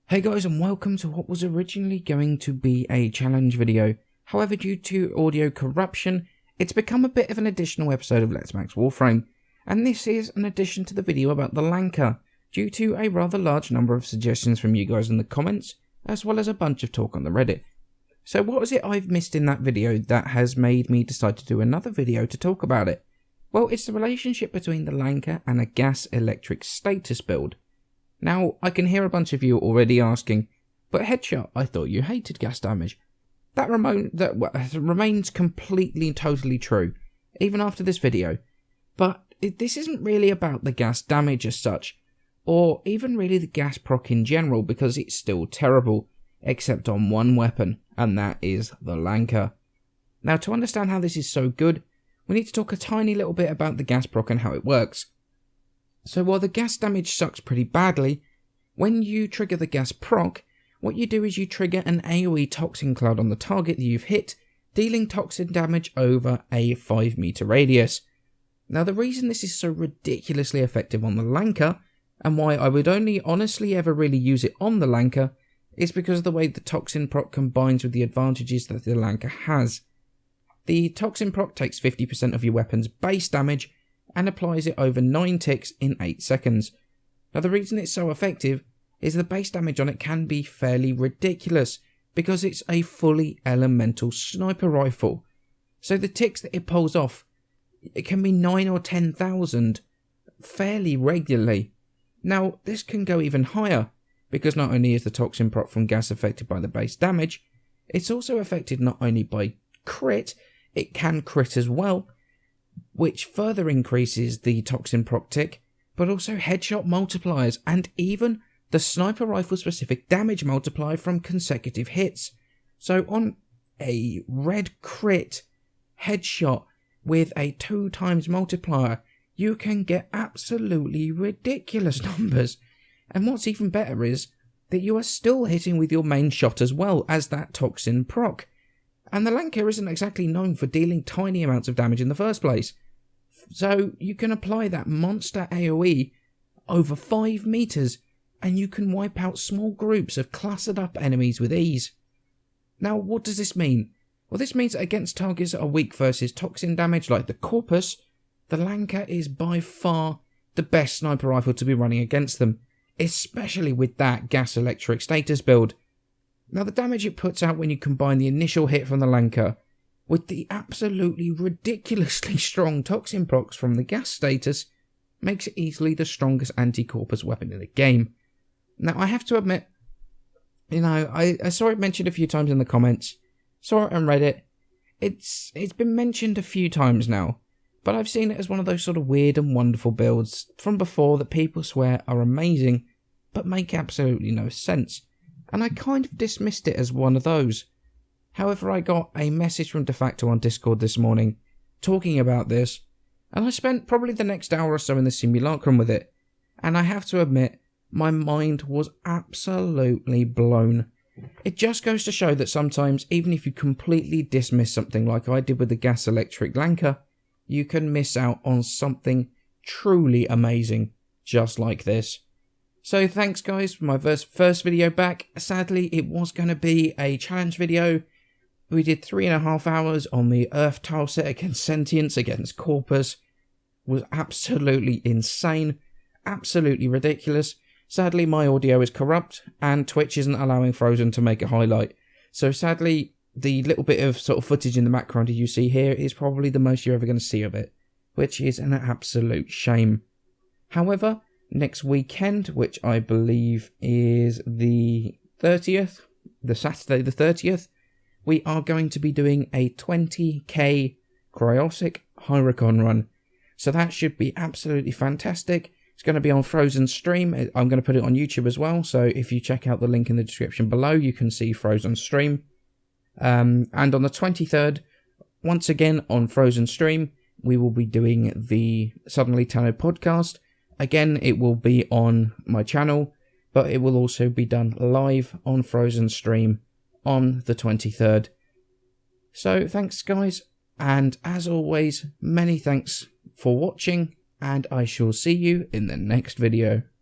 Hey guys, and welcome to what was originally going to be a challenge video. However, due to audio corruption, it's become a bit of an additional episode of Let's Max Warframe, and this is an addition to the video about the Lanka, due to a rather large number of suggestions from you guys in the comments, as well as a bunch of talk on the Reddit. So what was it I've missed in that video that has made me decide to do another video to talk about it? Well, it's the relationship between the Lanka and a gas-electric status build. Now, I can hear a bunch of you already asking, but Headshot, I thought you hated gas damage. That remains completely and totally true, even after this video. But this isn't really about the gas damage as such, or even really the gas proc in general, because it's still terrible, except on one weapon, and that is the Lanka. Now, to understand how this is so good, we need to talk a tiny little bit about the gas proc and how it works. So while the gas damage sucks pretty badly, when you trigger the gas proc, what you do is you trigger an AoE toxin cloud on the target that you've hit, dealing toxin damage over a 5 meter radius. Now the reason this is so ridiculously effective on the Lanka, and why I would only honestly ever really use it on the Lanka, is because of the way the toxin proc combines with the advantages that the Lanka has. The toxin proc takes 50% of your weapon's base damage, and applies it over 9 ticks in 8 seconds. Now the reason it's so effective is the base damage on it can be fairly ridiculous, because it's a fully elemental sniper rifle. So the ticks that it pulls off, it can be 9 or 10,000 fairly regularly. Now this can go even higher, because not only is the toxin proc from gas affected by the base damage, it's also affected not only by crit, it can crit as well, which further increases the toxin proc tick, but also headshot multipliers and even the sniper rifle specific damage multiplier from consecutive hits. So on a red crit headshot with a 2 times multiplier, you can get absolutely ridiculous numbers. And what's even better is that you are still hitting with your main shot as well as that toxin proc. And the Lanka isn't exactly known for dealing tiny amounts of damage in the first place. So you can apply that monster AoE over 5 meters and you can wipe out small groups of clustered up enemies with ease. Now what does this mean? Well, this means that against targets that are weak versus toxin damage like the Corpus, the Lanka is by far the best sniper rifle to be running against them, especially with that gas electric status build. Now the damage it puts out when you combine the initial hit from the Lanka with the absolutely ridiculously strong toxin procs from the gas status makes it easily the strongest anti-Corpus weapon in the game. Now I have to admit, I saw it mentioned a few times in the comments, saw it on Reddit, it's been mentioned a few times now, but I've seen it as one of those sort of weird and wonderful builds from before that people swear are amazing, but make absolutely no sense. And I kind of dismissed it as one of those. However, I got a message from De Facto on Discord this morning talking about this, and I spent probably the next hour or so in the simulacrum with it, and I have to admit, my mind was absolutely blown. It just goes to show that sometimes, even if you completely dismiss something like I did with the gas electric Lanka, you can miss out on something truly amazing, just like this. So thanks guys for my first video back. Sadly, it was going to be a challenge video. We did 3.5 hours on the Earth tile set against Sentience, against Corpus. Was absolutely insane. Absolutely ridiculous. Sadly, my audio is corrupt, and Twitch isn't allowing Frozen to make a highlight. So sadly, the little bit of sort of footage in the background you see here is probably the most you're ever going to see of it, which is an absolute shame. However, next weekend, which I believe is the 30th, the Saturday the 30th, we are going to be doing a 20k Cryosic Hyricon run. So that should be absolutely fantastic. It's going to be on Frozen stream. I'm going to put it on YouTube as well. So if you check out the link in the description below, you can see Frozen stream. And on the 23rd, once again on Frozen stream, we will be doing the Suddenly Tallow podcast. Again, it will be on my channel, but it will also be done live on Frozen stream on the 23rd. So thanks guys, and as always, many thanks for watching, and I shall see you in the next video.